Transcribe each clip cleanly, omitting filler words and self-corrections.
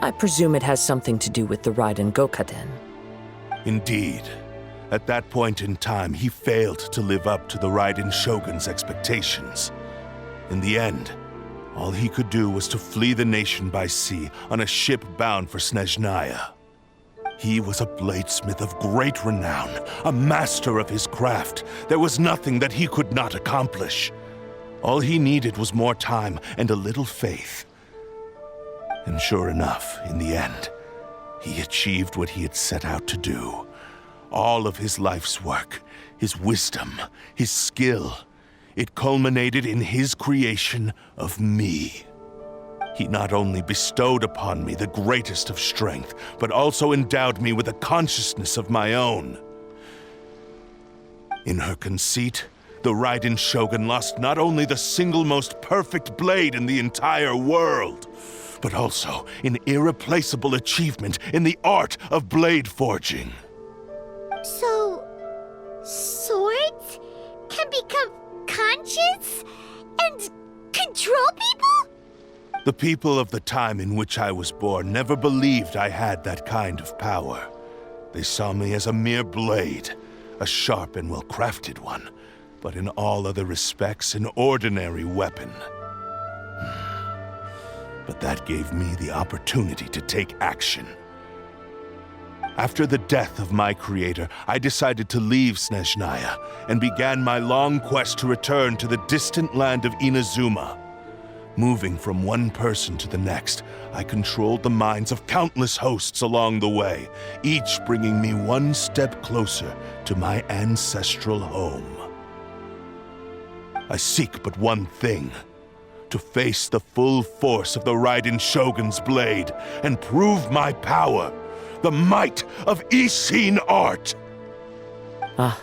I presume it has something to do with the Raiden Gokaden. Indeed. At that point in time, he failed to live up to the Raiden Shogun's expectations. In the end, all he could do was to flee the nation by sea on a ship bound for Snezhnaya. He was a bladesmith of great renown, a master of his craft. There was nothing that he could not accomplish. All he needed was more time and a little faith. And sure enough, in the end, he achieved what he had set out to do. All of his life's work, his wisdom, his skill, it culminated in his creation of me. He not only bestowed upon me the greatest of strength, but also endowed me with a consciousness of my own. In her conceit, the Raiden Shogun lost not only the single most perfect blade in the entire world, but also an irreplaceable achievement in the art of blade forging. So, swords can become conscious and control people? The people of the time in which I was born never believed I had that kind of power. They saw me as a mere blade, a sharp and well-crafted one, but in all other respects an ordinary weapon. But that gave me the opportunity to take action. After the death of my creator, I decided to leave Snezhnaya and began my long quest to return to the distant land of Inazuma. Moving from one person to the next, I controlled the minds of countless hosts along the way, each bringing me one step closer to my ancestral home. I seek but one thing: to face the full force of the Raiden Shogun's blade and prove my power, the might of Ishin art. Ah,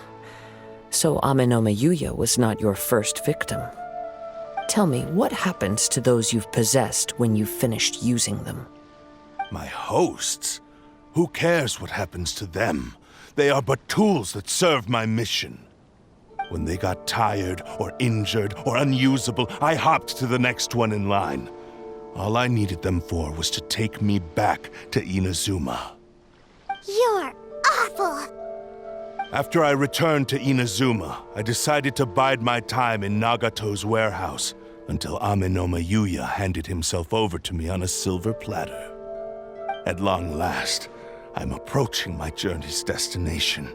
so MiHoYo was not your first victim. Tell me, what happens to those you've possessed when you've finished using them? My hosts? Who cares what happens to them? They are but tools that serve my mission. When they got tired, or injured, or unusable, I hopped to the next one in line. All I needed them for was to take me back to Inazuma. You're awful! After I returned to Inazuma, I decided to bide my time in Nagato's warehouse until MiHoYo handed himself over to me on a silver platter. At long last, I'm approaching my journey's destination.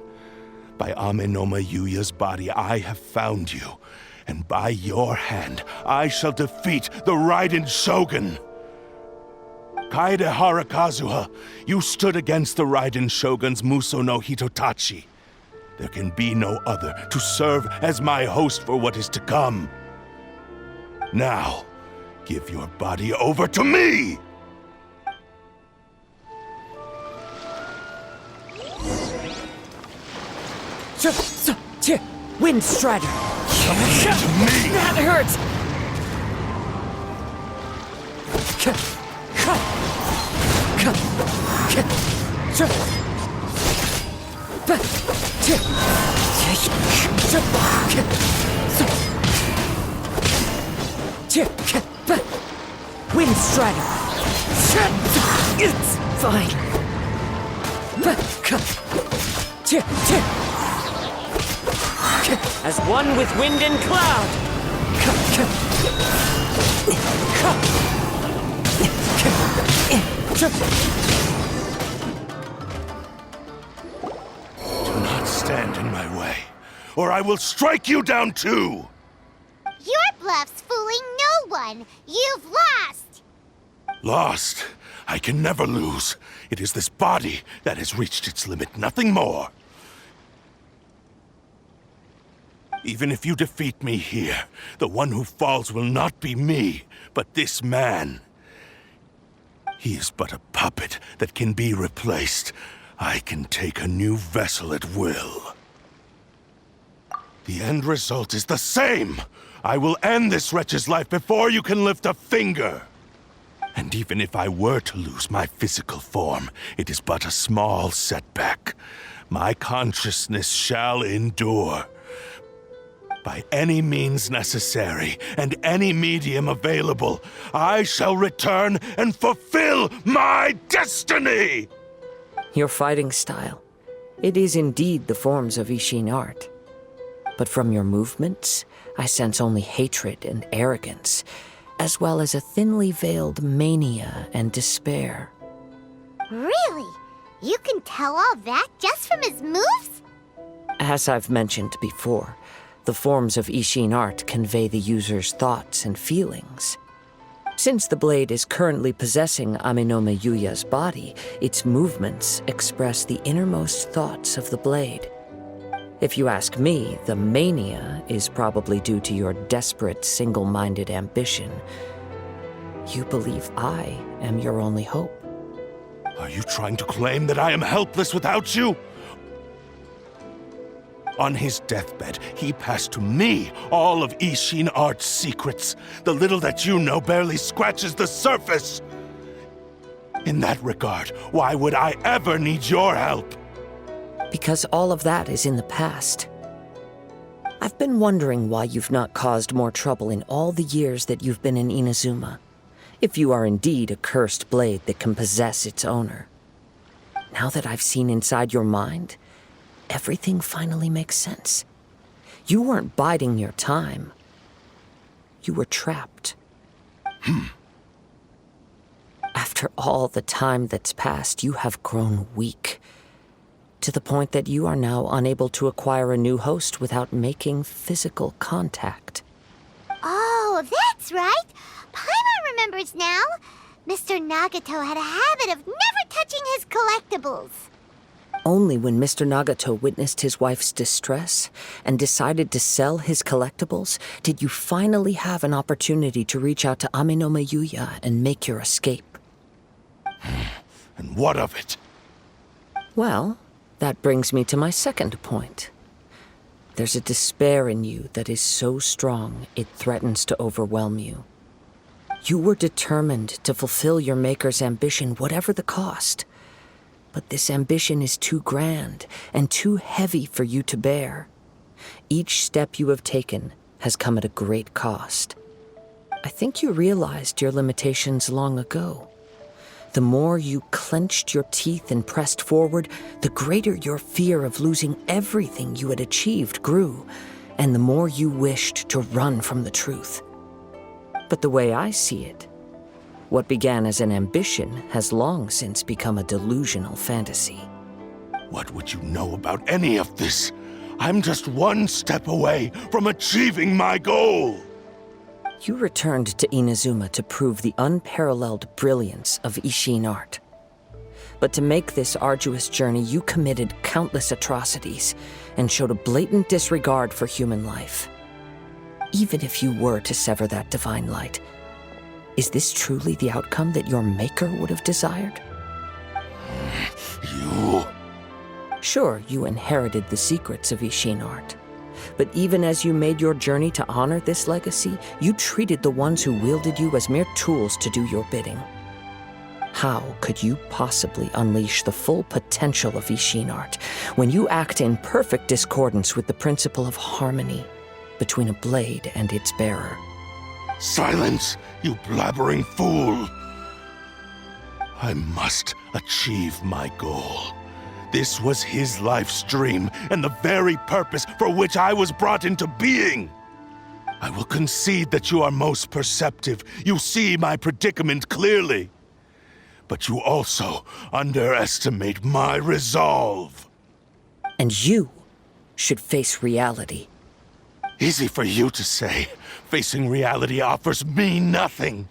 By MiHoYo's body, I have found you, and by your hand, I shall defeat the Raiden Shogun. Kaede Harakazuha, you stood against the Raiden Shogun's Muso no Hitotachi. There can be no other to serve as my host for what is to come. Now, give your body over to me! Wind Strider! Come to me! That hurts! Wind Strider! It's fine! As one with wind and cloud! Do not stand in my way, or I will strike you down too! Your bluff's fooling no one! You've lost! Lost? I can never lose. It is this body that has reached its limit, nothing more. Even if you defeat me here, the one who falls will not be me, but this man. He is but a puppet that can be replaced. I can take a new vessel at will. The end result is the same! I will end this wretch's life before you can lift a finger! And even if I were to lose my physical form, it is but a small setback. My consciousness shall endure. By any means necessary and any medium available, I shall return and fulfill my destiny! Your fighting style. It is indeed the forms of Ishin art. But from your movements, I sense only hatred and arrogance, as well as a thinly veiled mania and despair. Really? You can tell all that just from his moves? As I've mentioned before, the forms of Ishin art convey the user's thoughts and feelings. Since the blade is currently possessing Amenome Yuya's body, its movements express the innermost thoughts of the blade. If you ask me, the mania is probably due to your desperate, single-minded ambition. You believe I am your only hope. Are you trying to claim that I am helpless without you? On his deathbed, he passed to me all of Ishin Art's secrets. The little that you know barely scratches the surface. In that regard, why would I ever need your help? Because all of that is in the past. I've been wondering why you've not caused more trouble in all the years that you've been in Inazuma. If you are indeed a cursed blade that can possess its owner. Now that I've seen inside your mind, everything finally makes sense. You weren't biding your time. You were trapped. After all the time that's passed, you have grown weak. To the point that you are now unable to acquire a new host without making physical contact. Oh, that's right. Paimon remembers now. Mr. Nagato had a habit of never touching his collectibles. Only when Mr. Nagato witnessed his wife's distress and decided to sell his collectibles did you finally have an opportunity to reach out to Amenome Yuya and make your escape. And what of it? Well, that brings me to my second point. There's a despair in you that is so strong it threatens to overwhelm you. You were determined to fulfill your maker's ambition, whatever the cost. But this ambition is too grand and too heavy for you to bear. Each step you have taken has come at a great cost. I think you realized your limitations long ago. The more you clenched your teeth and pressed forward, the greater your fear of losing everything you had achieved grew, and the more you wished to run from the truth. But the way I see it, what began as an ambition has long since become a delusional fantasy. What would you know about any of this? I'm just one step away from achieving my goal! You returned to Inazuma to prove the unparalleled brilliance of Ishin art. But to make this arduous journey, you committed countless atrocities and showed a blatant disregard for human life. Even if you were to sever that divine light, is this truly the outcome that your maker would have desired? You... Sure, you inherited the secrets of Ishin art. But even as you made your journey to honor this legacy, you treated the ones who wielded you as mere tools to do your bidding. How could you possibly unleash the full potential of Ishin art when you act in perfect discordance with the principle of harmony between a blade and its bearer? Silence, you blabbering fool! I must achieve my goal. This was his life's dream, and the very purpose for which I was brought into being. I will concede that you are most perceptive. You see my predicament clearly. But you also underestimate my resolve. And you should face reality. Easy for you to say. Facing reality offers me nothing.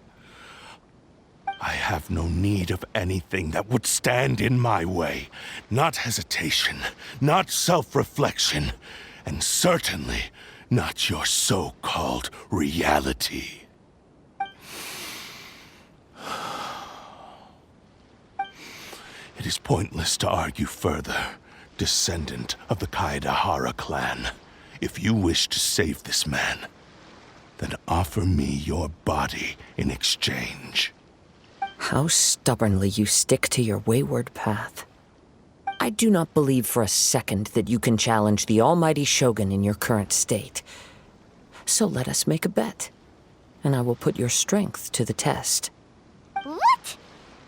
I have no need of anything that would stand in my way. Not hesitation, not self-reflection, and certainly not your so-called reality. It is pointless to argue further, descendant of the Kaedahara clan. If you wish to save this man, then offer me your body in exchange. How stubbornly you stick to your wayward path. I do not believe for a second that you can challenge the almighty Shogun in your current state. So let us make a bet, and I will put your strength to the test. What?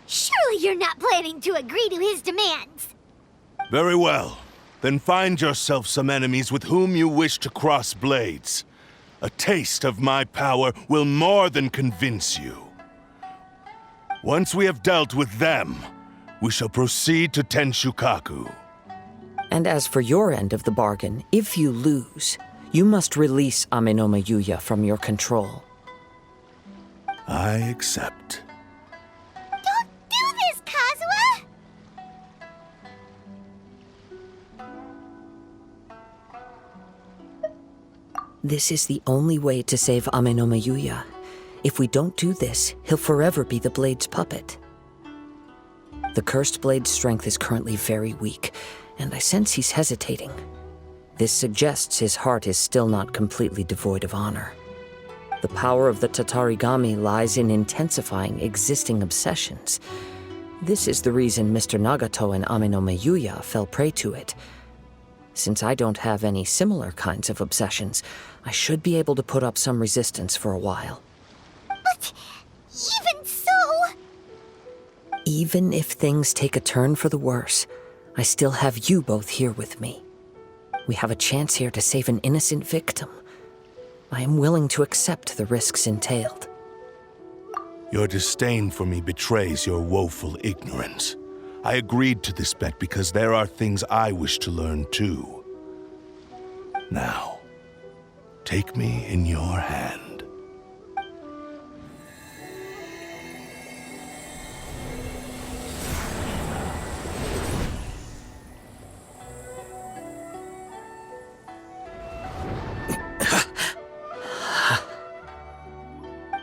Surely you're not planning to agree to his demands. Very well. Then find yourself some enemies with whom you wish to cross blades. A taste of my power will more than convince you. Once we have dealt with them, we shall proceed to Tenshukaku. And as for your end of the bargain, if you lose, you must release MiHoYo from your control. I accept. Don't do this, Kazuha! This is the only way to save MiHoYo. If we don't do this, he'll forever be the Blade's puppet. The Cursed Blade's strength is currently very weak, and I sense he's hesitating. This suggests his heart is still not completely devoid of honor. The power of the Tatarigami lies in intensifying existing obsessions. This is the reason Mr. Nagato and MiHoYo fell prey to it. Since I don't have any similar kinds of obsessions, I should be able to put up some resistance for a while. But even so... Even if things take a turn for the worse, I still have you both here with me. We have a chance here to save an innocent victim. I am willing to accept the risks entailed. Your disdain for me betrays your woeful ignorance. I agreed to this bet because there are things I wish to learn too. Now, take me in your hand.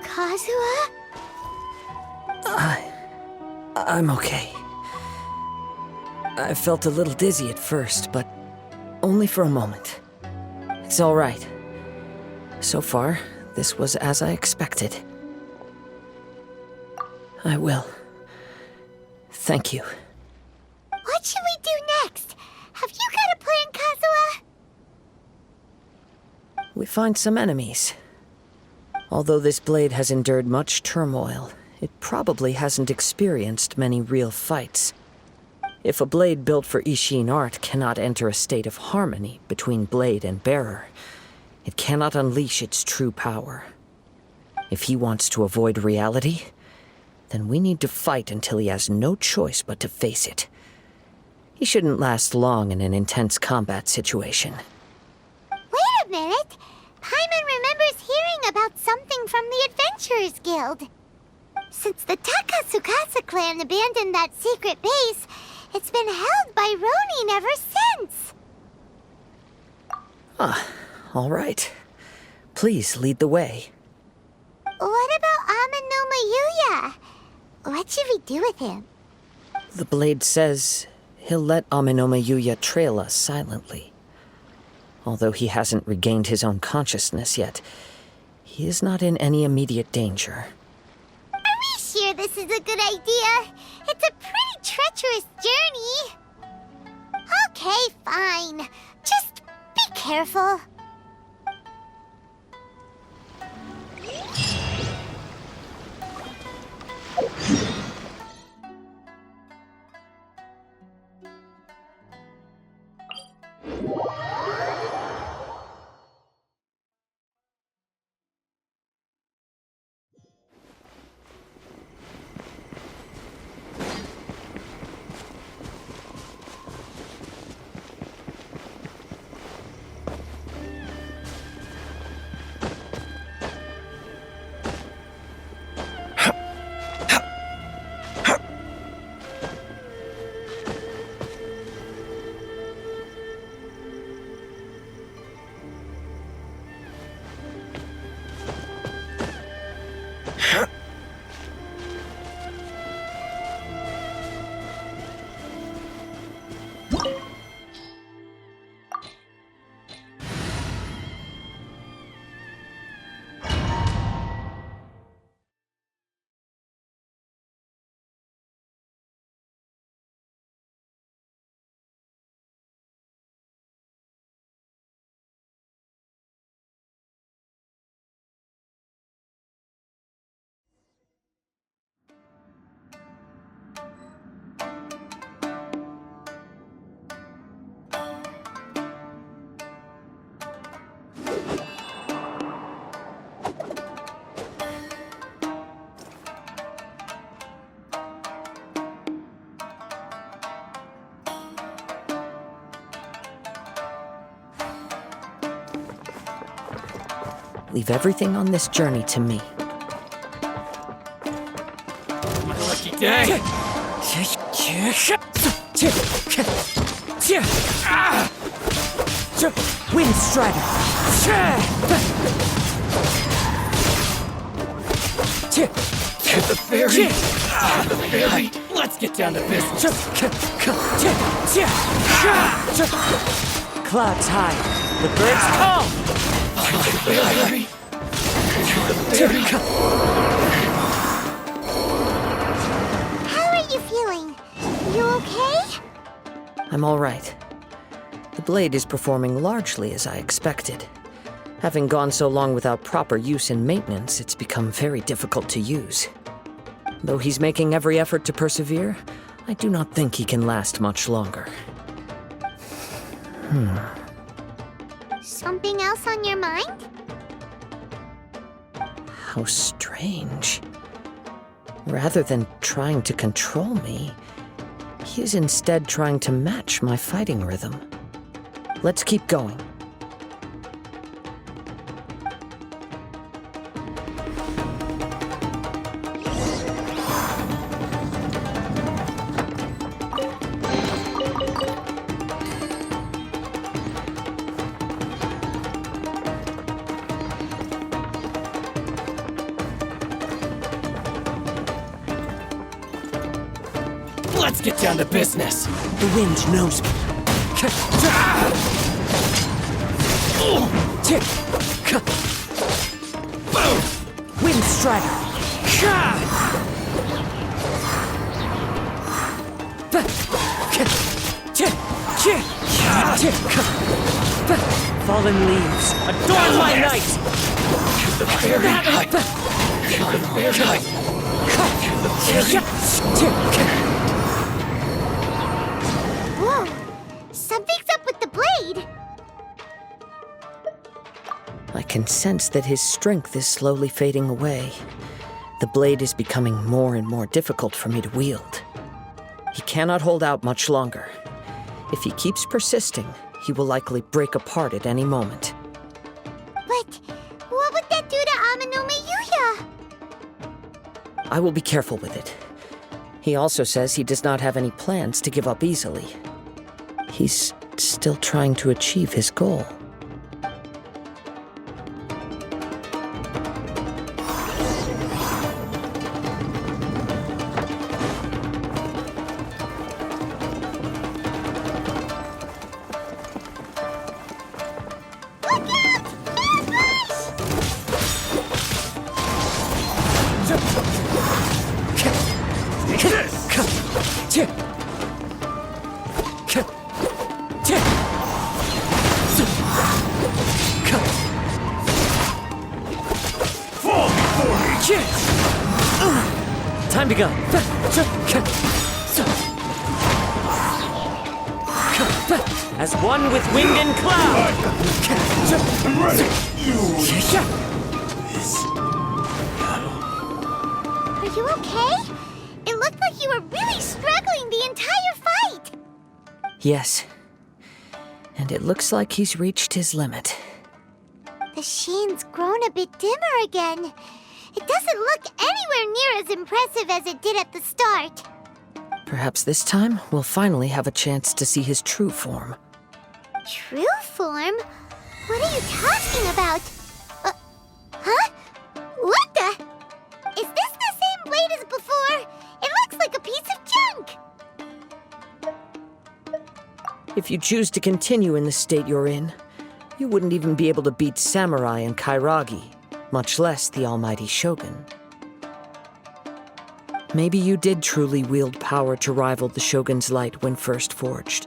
Kazuha? I'm okay. I felt a little dizzy at first, but only for a moment. It's all right. So far, this was as I expected. I will. Thank you. What should we do next? Have you got a plan, Kazuha? We find some enemies. Although this blade has endured much turmoil, it probably hasn't experienced many real fights. If a blade built for Ishin art cannot enter a state of harmony between blade and bearer, it cannot unleash its true power. If he wants to avoid reality, then we need to fight until he has no choice but to face it. He shouldn't last long in an intense combat situation. Wait a minute! Paimon remembers hearing about something from the Adventurers Guild. Since the Takasukasa clan abandoned that secret base, it's been held by Ronin ever since. All right. Please lead the way. What about Amino Mayuya? What should we do with him? The blade says he'll let MiHoYo trail us silently. Although he hasn't regained his own consciousness yet, he is not in any immediate danger. Are we sure this is a good idea? It's a pretty treacherous journey. Okay, fine. Just be careful. Leave everything on this journey to me. My lucky day! Wind Strider! To the ferry! To the ferry! Let's get down to business! Clouds high. The birds call! To the ferry! To the ferry! How are you feeling? You okay? I'm all right. The blade is performing largely as I expected. Having gone so long without proper use and maintenance, it's become very difficult to use. Though he's making every effort to persevere, I do not think he can last much longer. Something else on your mind? How strange. Rather than trying to control me, he is instead trying to match my fighting rhythm. Let's keep going. Let's get down to business! The wind knows me. Wind Strider! Fallen leaves, adorn my night! To the ferry! To the ferry! To the ferry! Whoa! Something's up with the blade! I can sense that his strength is slowly fading away. The blade is becoming more and more difficult for me to wield. He cannot hold out much longer. If he keeps persisting, he will likely break apart at any moment. But what would that do to Amanome Yuya? I will be careful with it. He also says he does not have any plans to give up easily. He's still trying to achieve his goal. Time to go. As one with wind and cloud. Are you okay? It looked like you were really struggling the entire fight! Yes. And it looks like he's reached his limit. The sheen's grown a bit dimmer again. It doesn't look anywhere near as impressive as it did at the start. Perhaps this time we'll finally have a chance to see his true form. True form? What are you talking about? Huh? What the? Is this the same blade as before? It looks like a piece of junk! If you choose to continue in the state you're in, you wouldn't even be able to beat Samurai and Kairagi, much less the almighty Shogun. Maybe you did truly wield power to rival the Shogun's light when first forged.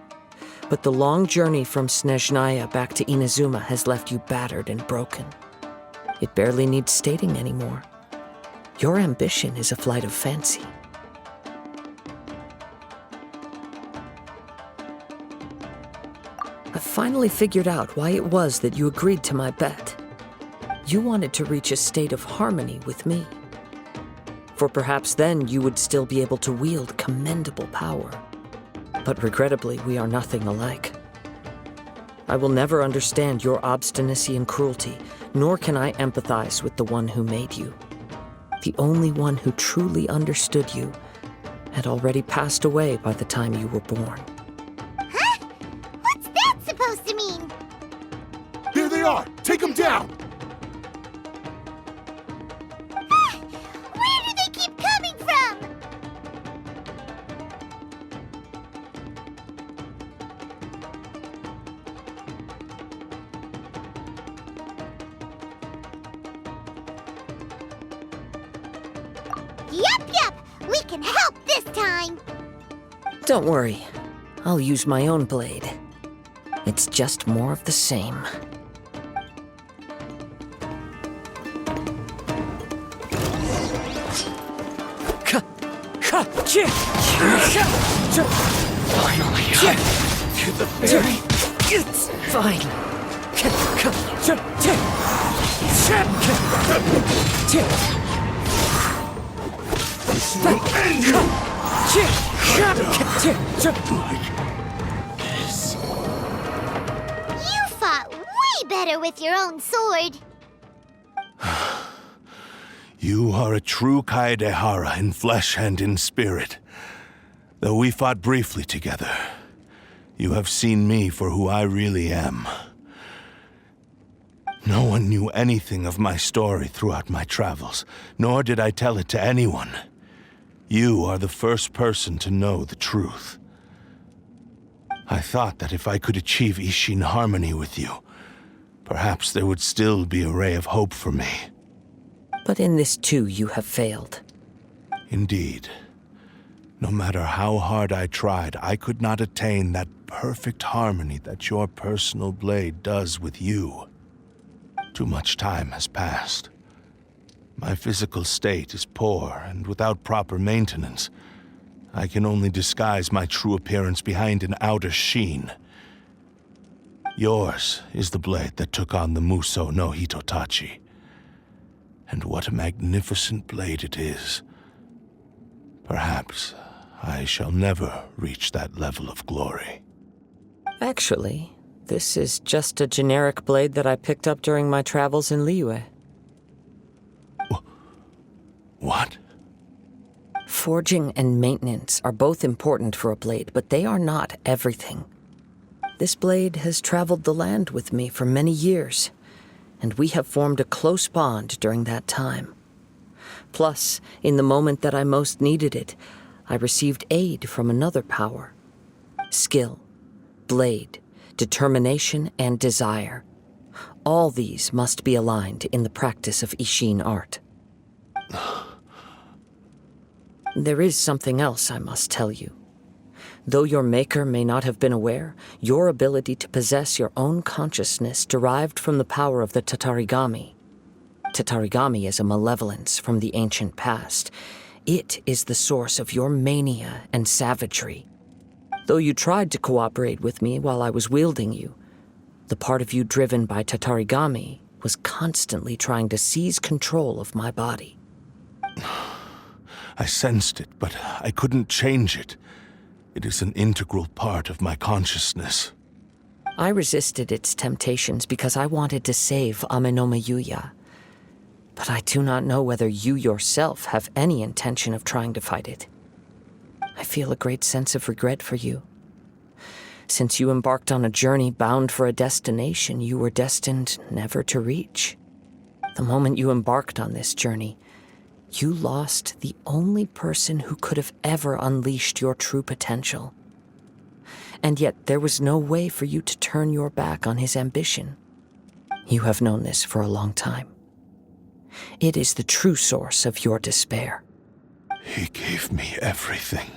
But the long journey from Snezhnaya back to Inazuma has left you battered and broken. It barely needs stating anymore. Your ambition is a flight of fancy. I've finally figured out why it was that you agreed to my bet. You wanted to reach a state of harmony with me. For perhaps then you would still be able to wield commendable power. But regrettably, we are nothing alike. I will never understand your obstinacy and cruelty, nor can I empathize with the one who made you. The only one who truly understood you had already passed away by the time you were born. Huh? What's that supposed to mean? Here they are! Take them down! Where do they keep coming from? Yup! We can help this time! Don't worry, I'll use my own blade. It's just more of the same. Finally, to the fairy. It's fine. This will end You fought way better with your own sword. You are a true Kaedehara in flesh and in spirit. Though we fought briefly together, you have seen me for who I really am. No one knew anything of my story throughout my travels, nor did I tell it to anyone. You are the first person to know the truth. I thought that if I could achieve Ishin harmony with you, perhaps there would still be a ray of hope for me. But in this too, you have failed. Indeed. No matter how hard I tried, I could not attain that perfect harmony that your personal blade does with you. Too much time has passed. My physical state is poor, and without proper maintenance, I can only disguise my true appearance behind an outer sheen. Yours is the blade that took on the Muso no Hitotachi. And what a magnificent blade it is. Perhaps I shall never reach that level of glory. Actually, this is just a generic blade that I picked up during my travels in Liyue. What? Forging and maintenance are both important for a blade, but they are not everything. This blade has traveled the land with me for many years, and we have formed a close bond during that time. Plus, in the moment that I most needed it, I received aid from another power. Skill, blade, determination, and desire. All these must be aligned in the practice of Ishin art. There is something else I must tell you. Though your maker may not have been aware, your ability to possess your own consciousness derived from the power of the Tatarigami. Tatarigami is a malevolence from the ancient past. It is the source of your mania and savagery. Though you tried to cooperate with me while I was wielding you, the part of you driven by Tatarigami was constantly trying to seize control of my body. I sensed it, but I couldn't change it. It is an integral part of my consciousness. I resisted its temptations because I wanted to save Amenoma Yuya. But I do not know whether you yourself have any intention of trying to fight it. I feel a great sense of regret for you. Since you embarked on a journey bound for a destination you were destined never to reach. The moment you embarked on this journey, you lost the only person who could have ever unleashed your true potential. And yet there was no way for you to turn your back on his ambition. You have known this for a long time. It is the true source of your despair. He gave me everything.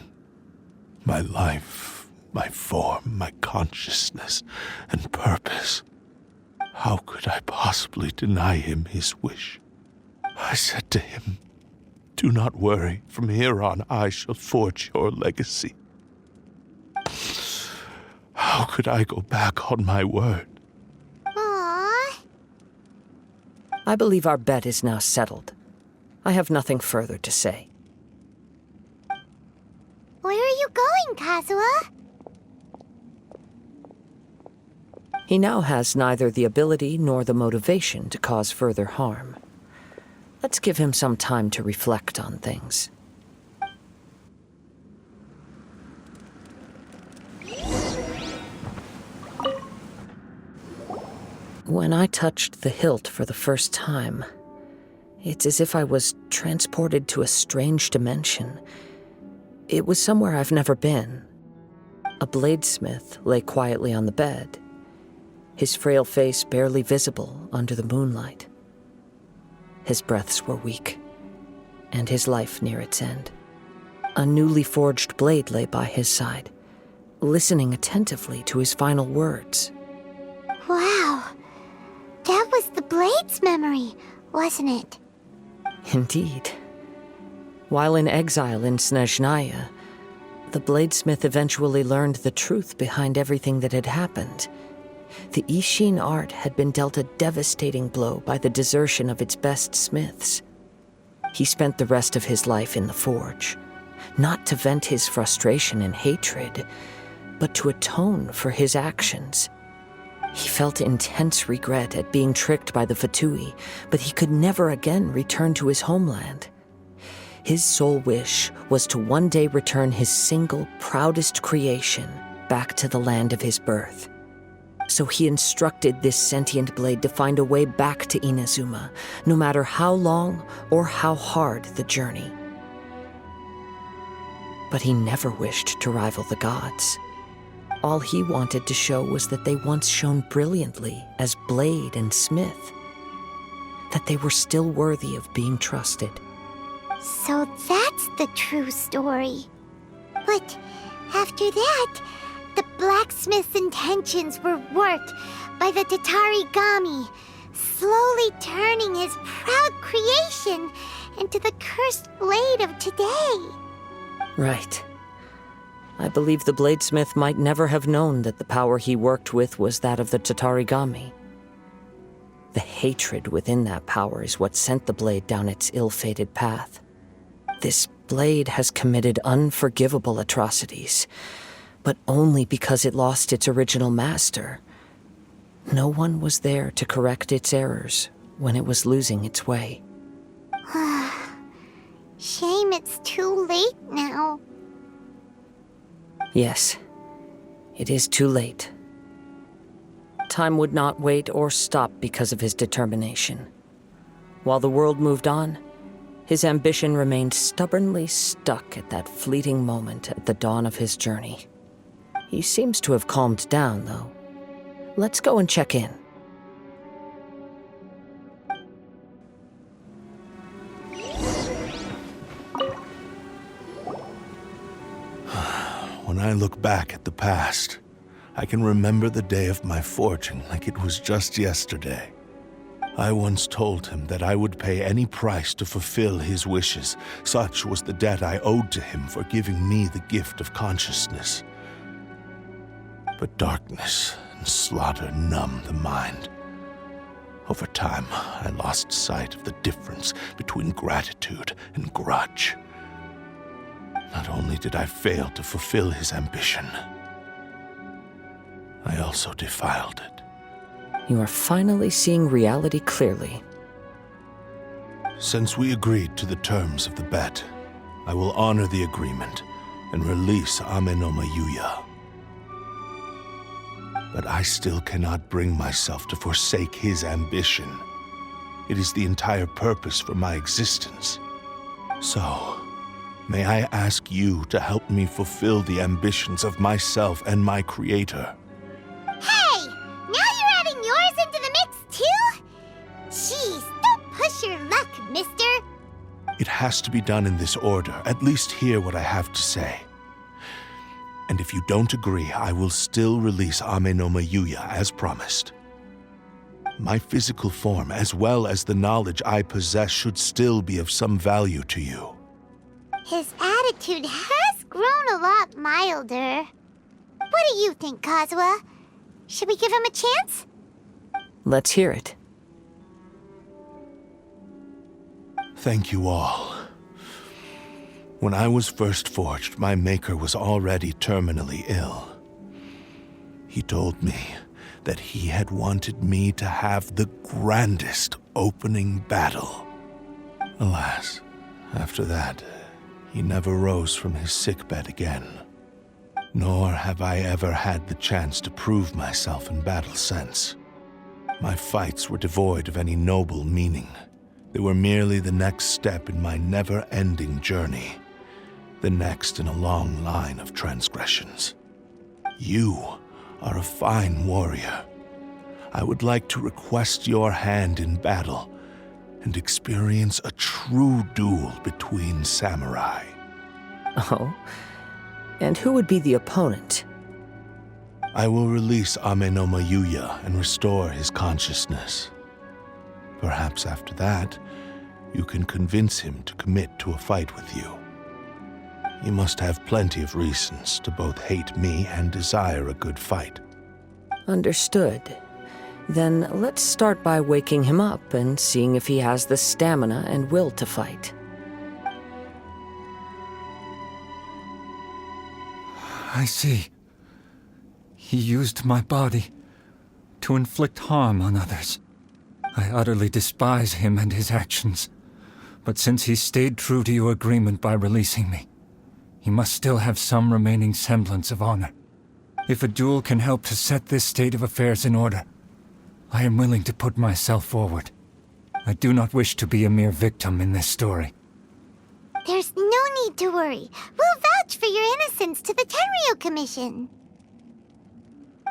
My life, my form, my consciousness, and purpose. How could I possibly deny him his wish? I said to him, "Do not worry. From here on, I shall forge your legacy." How could I go back on my word? Aww. I believe our bet is now settled. I have nothing further to say. Where are you going, Kazuha? He now has neither the ability nor the motivation to cause further harm. Let's give him some time to reflect on things. When I touched the hilt for the first time, it's as if I was transported to a strange dimension. It was somewhere I've never been. A bladesmith lay quietly on the bed, his frail face barely visible under the moonlight. His breaths were weak, and his life near its end. A newly forged blade lay by his side, listening attentively to his final words. Wow. That was the Blade's memory, wasn't it? Indeed. While in exile in Snezhnaya, the bladesmith eventually learned the truth behind everything that had happened. The Ishin art had been dealt a devastating blow by the desertion of its best smiths. He spent the rest of his life in the forge, not to vent his frustration and hatred, but to atone for his actions. He felt intense regret at being tricked by the Fatui, but he could never again return to his homeland. His sole wish was to one day return his single, proudest creation back to the land of his birth. So he instructed this sentient blade to find a way back to Inazuma, no matter how long or how hard the journey. But he never wished to rival the gods. All he wanted to show was that they once shone brilliantly as blade and smith, that they were still worthy of being trusted. So that's the true story. But after that, the blacksmith's intentions were worked by the Tatarigami, slowly turning his proud creation into the cursed blade of today. Right. I believe the bladesmith might never have known that the power he worked with was that of the Tatarigami. The hatred within that power is what sent the blade down its ill-fated path. This blade has committed unforgivable atrocities, but only because it lost its original master. No one was there to correct its errors when it was losing its way. Shame it's too late now. Yes, it is too late. Time would not wait or stop because of his determination. While the world moved on, his ambition remained stubbornly stuck at that fleeting moment at the dawn of his journey. He seems to have calmed down, though. Let's go and check in. When I look back at the past, I can remember the day of my forging like it was just yesterday. I once told him that I would pay any price to fulfill his wishes. Such was the debt I owed to him for giving me the gift of consciousness. But darkness and slaughter numb the mind. Over time, I lost sight of the difference between gratitude and grudge. Not only did I fail to fulfill his ambition, I also defiled it. You are finally seeing reality clearly. Since we agreed to the terms of the bet, I will honor the agreement and release MiHoYo. But I still cannot bring myself to forsake his ambition. It is the entire purpose for my existence. So, may I ask you to help me fulfill the ambitions of myself and my creator? Hey! Now you're adding yours into the mix, too? Jeez, don't push your luck, mister. It has to be done in this order. At least hear what I have to say. And if you don't agree, I will still release MiHoYo as promised. My physical form, as well as the knowledge I possess, should still be of some value to you. His attitude has grown a lot milder. What do you think, Kazuha? Should we give him a chance? Let's hear it. Thank you all. When I was first forged, my maker was already terminally ill. He told me that he had wanted me to have the grandest opening battle. Alas, after that, he never rose from his sickbed again. Nor have I ever had the chance to prove myself in battle since. My fights were devoid of any noble meaning. They were merely the next step in my never-ending journey, the next in a long line of transgressions. You are a fine warrior. I would like to request your hand in battle and experience a true duel between samurai. Oh? And who would be the opponent? I will release MiHoYo and restore his consciousness. Perhaps after that, you can convince him to commit to a fight with you. He must have plenty of reasons to both hate me and desire a good fight. Understood. Then let's start by waking him up and seeing if he has the stamina and will to fight. I see. He used my body to inflict harm on others. I utterly despise him and his actions. But since he stayed true to your agreement by releasing me, he must still have some remaining semblance of honor. If a duel can help to set this state of affairs in order, I am willing to put myself forward. I do not wish to be a mere victim in this story. There's no need to worry. We'll vouch for your innocence to the Tenryo Commission.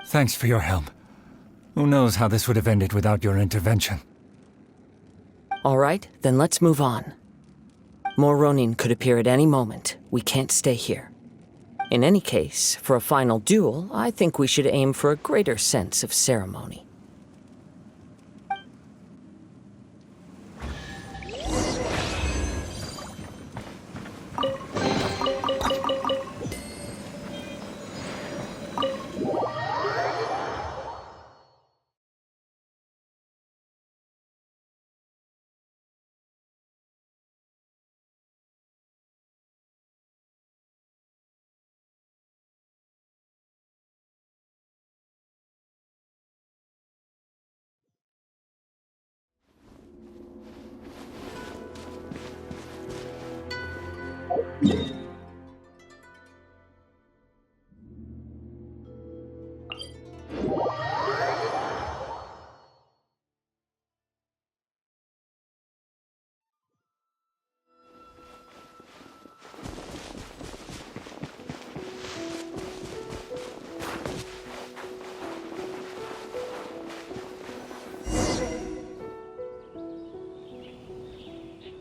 Thanks for your help. Who knows how this would have ended without your intervention? All right, then let's move on. More Ronin could appear at any moment. We can't stay here. In any case, for a final duel, I think we should aim for a greater sense of ceremony.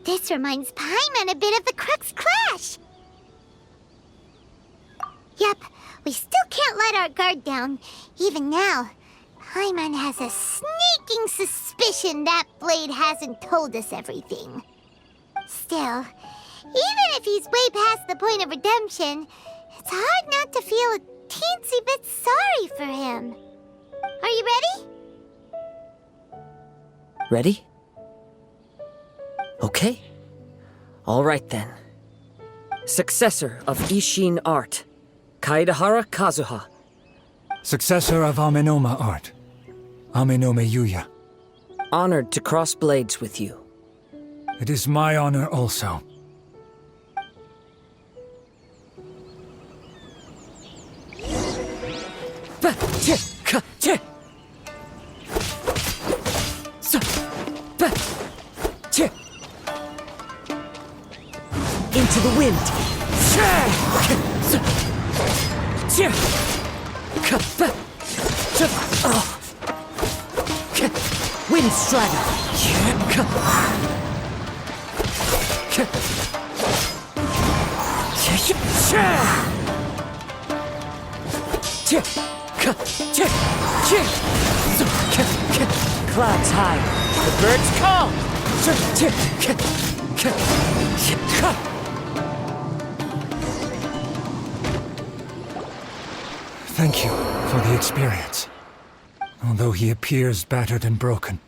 This reminds Paimon a bit of the Crux Clash. Yep, we still can't let our guard down. Even now, Paimon has a sneaking suspicion that Blade hasn't told us everything. Still, even if he's way past the point of redemption, it's hard not to feel a teensy bit sorry for him. Are you ready? Ready? Okay. All right then. Successor of Ishin Art, Kaedahara Kazuha. Successor of Amenoma art, MiHoYo. Honored to cross blades with you. It is my honor also. Into the wind. Wind strider. Clouds high. The birds call. Thank you for the experience. Although he appears battered and broken,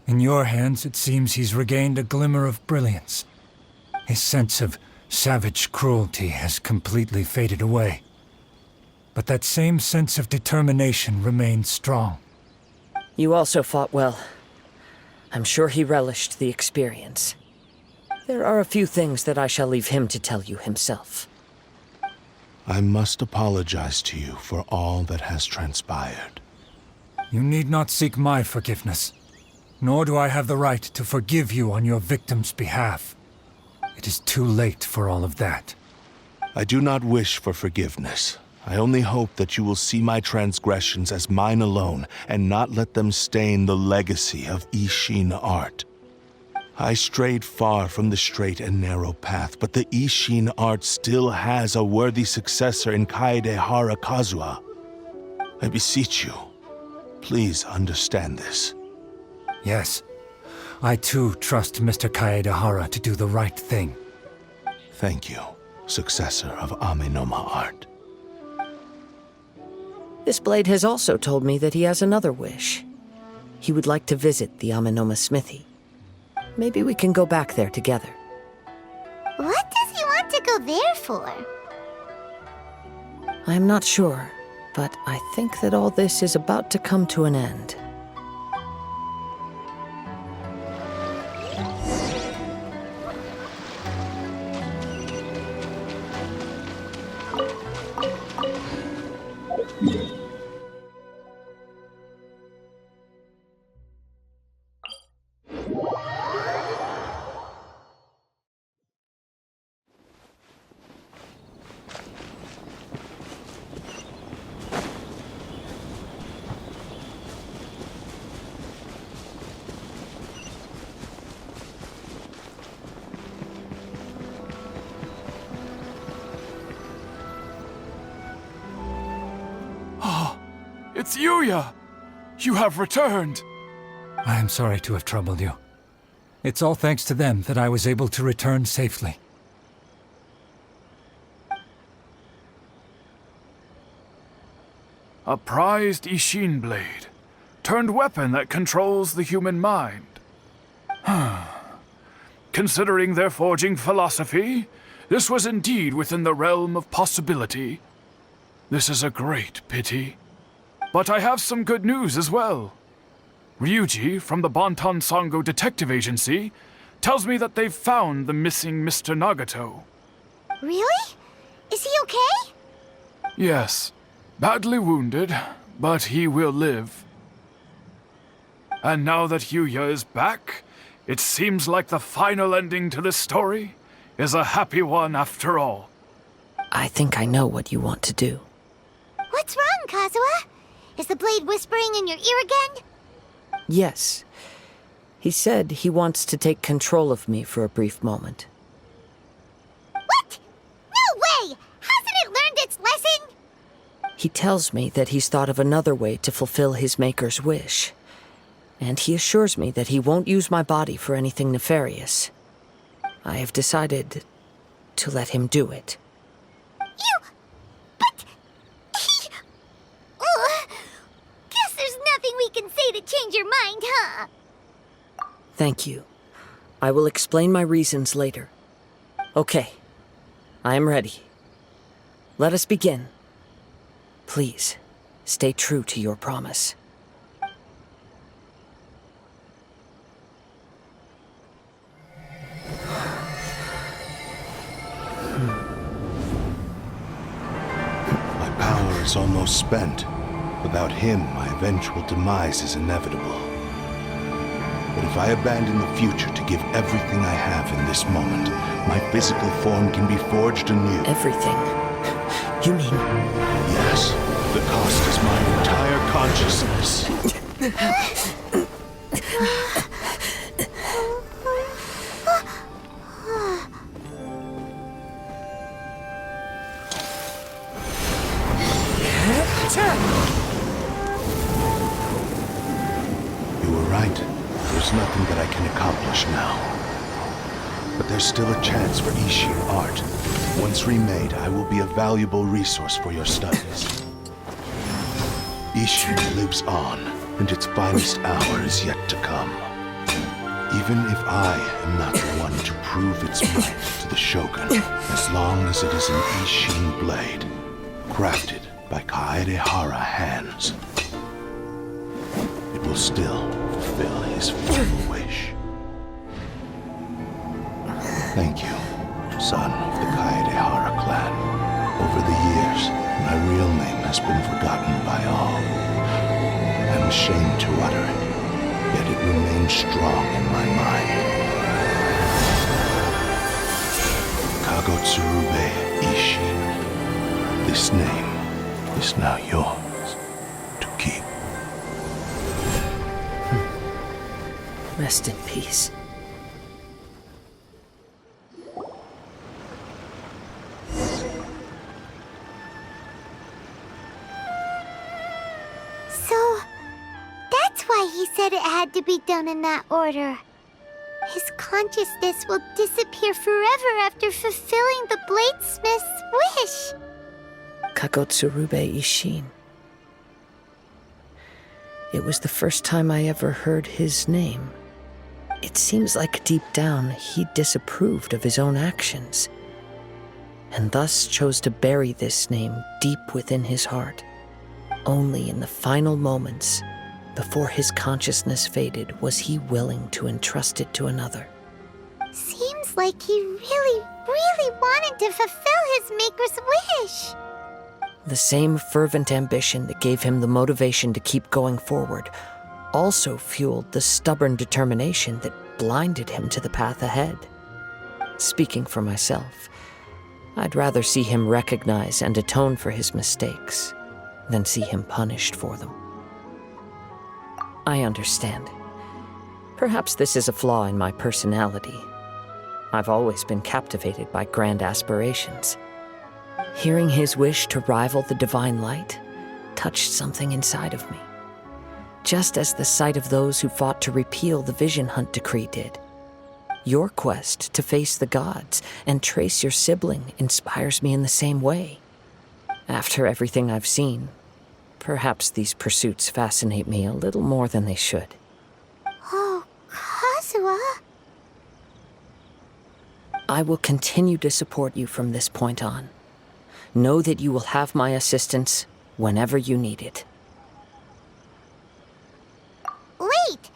in your hands it seems he's regained a glimmer of brilliance. His sense of savage cruelty has completely faded away. But that same sense of determination remains strong. You also fought well. I'm sure he relished the experience. There are a few things that I shall leave him to tell you himself. I must apologize to you for all that has transpired. You need not seek my forgiveness, nor do I have the right to forgive you on your victim's behalf. It is too late for all of that. I do not wish for forgiveness. I only hope that you will see my transgressions as mine alone and not let them stain the legacy of Ishin art. I strayed far from the straight and narrow path, but the Ishin art still has a worthy successor in Kaedehara Kazuha. I beseech you, please understand this. Yes, I too trust Mr. Kaedehara to do the right thing. Thank you, successor of Amenoma art. This blade has also told me that he has another wish. He would like to visit the Amenoma smithy. Maybe we can go back there together. What does he want to go there for? I'm not sure, but I think that all this is about to come to an end. It's Yuya! You have returned! I am sorry to have troubled you. It's all thanks to them that I was able to return safely. A prized Ishin blade, turned weapon that controls the human mind. Considering their forging philosophy, this was indeed within the realm of possibility. This is a great pity. But I have some good news as well. Ryuji, from the Bonton Sango Detective Agency, tells me that they've found the missing Mr. Nagato. Really? Is he okay? Yes, badly wounded, but he will live. And now that Yuya is back, it seems like the final ending to this story is a happy one after all. I think I know what you want to do. What's wrong, Kazuha? Is the blade whispering in your ear again? Yes. He said he wants to take control of me for a brief moment. What? No way! Hasn't it learned its lesson? He tells me that he's thought of another way to fulfill his maker's wish. And he assures me that he won't use my body for anything nefarious. I have decided to let him do it. But... Ugh. Guess there's nothing we can say to change your mind, huh? Thank you. I will explain my reasons later. Okay. I am ready. Let us begin. Please, stay true to your promise. My power is almost spent. Without him, my eventual demise is inevitable. But if I abandon the future to give everything I have in this moment, my physical form can be forged anew. Everything? You mean... Yes, the cost is my entire consciousness. You were right. There's nothing that I can accomplish now. But there's still a chance for Ishin art. Once remade, I will be a valuable resource for your studies. Ishin lives on, and its finest hour is yet to come. Even if I am not the one to prove its might to the Shogun, as long as it is an Ishin blade, crafted by Kaedehara hands. It will still fulfill his final wish. Thank you, son of the Kaedehara clan. Over the years, my real name has been forgotten by all. I'm ashamed to utter it, yet it remains strong in my mind. Kagotsurube Ishin. This name is now yours to keep. Rest in peace. So, that's why he said it had to be done in that order. His consciousness will disappear forever after fulfilling the bladesmith's wish. Kagotsurube Ishin. It was the first time I ever heard his name. It seems like deep down he disapproved of his own actions, and thus chose to bury this name deep within his heart. Only in the final moments, before his consciousness faded, was he willing to entrust it to another. Seems like he really, really wanted to fulfill his maker's wish. The same fervent ambition that gave him the motivation to keep going forward also fueled the stubborn determination that blinded him to the path ahead. Speaking for myself, I'd rather see him recognize and atone for his mistakes than see him punished for them. I understand. Perhaps this is a flaw in my personality. I've always been captivated by grand aspirations. Hearing his wish to rival the divine light touched something inside of me, just as the sight of those who fought to repeal the Vision Hunt decree did. Your quest to face the gods and trace your sibling inspires me in the same way. After everything I've seen, perhaps these pursuits fascinate me a little more than they should. Oh, Kazuha. I will continue to support you from this point on. Know that you will have my assistance whenever you need it. Wait,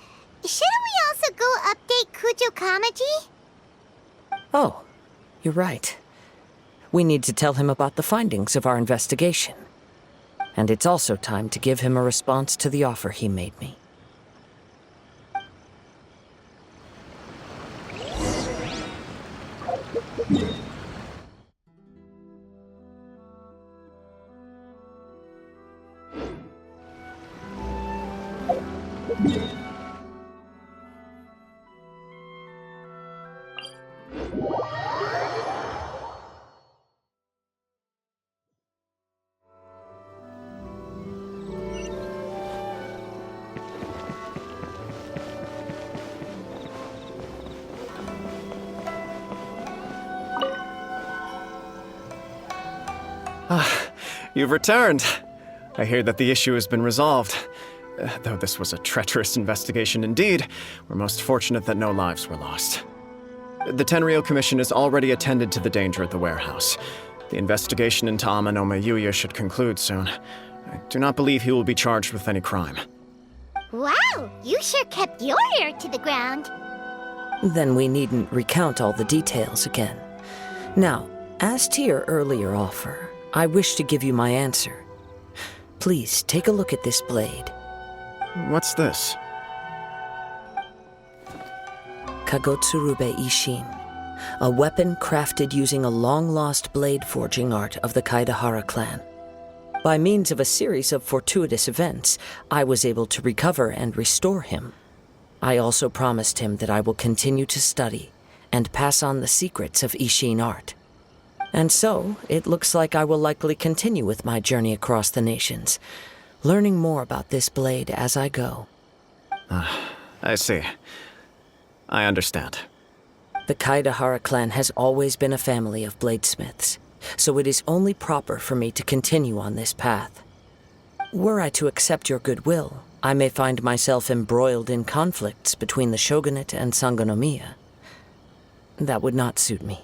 shouldn't we also go update Kujo Kamaji? Oh, you're right. We need to tell him about the findings of our investigation. And it's also time to give him a response to the offer he made me. You've returned. I hear that the issue has been resolved. Though this was a treacherous investigation indeed, we're most fortunate that no lives were lost. The Tenryou Commission has already attended to the danger at the warehouse. The investigation into Amano MiHoYo should conclude soon. I do not believe he will be charged with any crime. Wow, you sure kept your ear to the ground. Then we needn't recount all the details again. Now, as to your earlier offer, I wish to give you my answer. Please take a look at this blade. What's this? Kagotsurube Ishin, a weapon crafted using a long-lost blade forging art of the Kaedehara clan. By means of a series of fortuitous events, I was able to recover and restore him. I also promised him that I will continue to study and pass on the secrets of Ishin art. And so, it looks like I will likely continue with my journey across the nations, learning more about this blade as I go. I see. I understand. The Kaedehara clan has always been a family of bladesmiths, so it is only proper for me to continue on this path. Were I to accept your goodwill, I may find myself embroiled in conflicts between the shogunate and Sangonomiya. That would not suit me.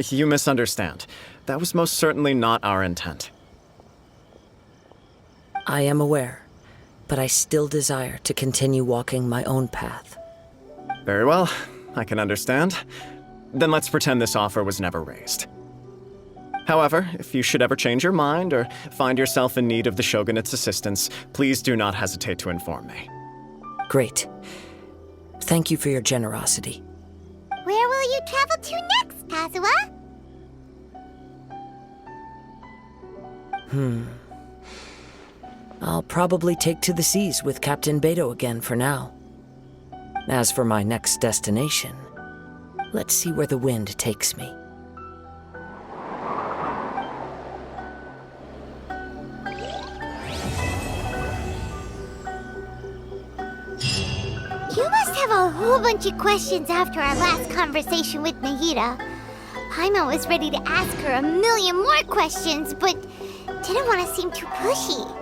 You misunderstand. That was most certainly not our intent. I am aware. but I still desire to continue walking my own path. Very well, I can understand. Then let's pretend this offer was never raised. However, if you should ever change your mind or find yourself in need of the Shogunate's assistance, please do not hesitate to inform me. Great. Thank you for your generosity. Where will you travel to next, Kazuha? I'll probably take to the seas with Captain Beto again for now. As for my next destination, let's see where the wind takes me. You must have a whole bunch of questions after our last conversation with Nahida. Paimon was ready to ask her a million more questions, but didn't want to seem too pushy.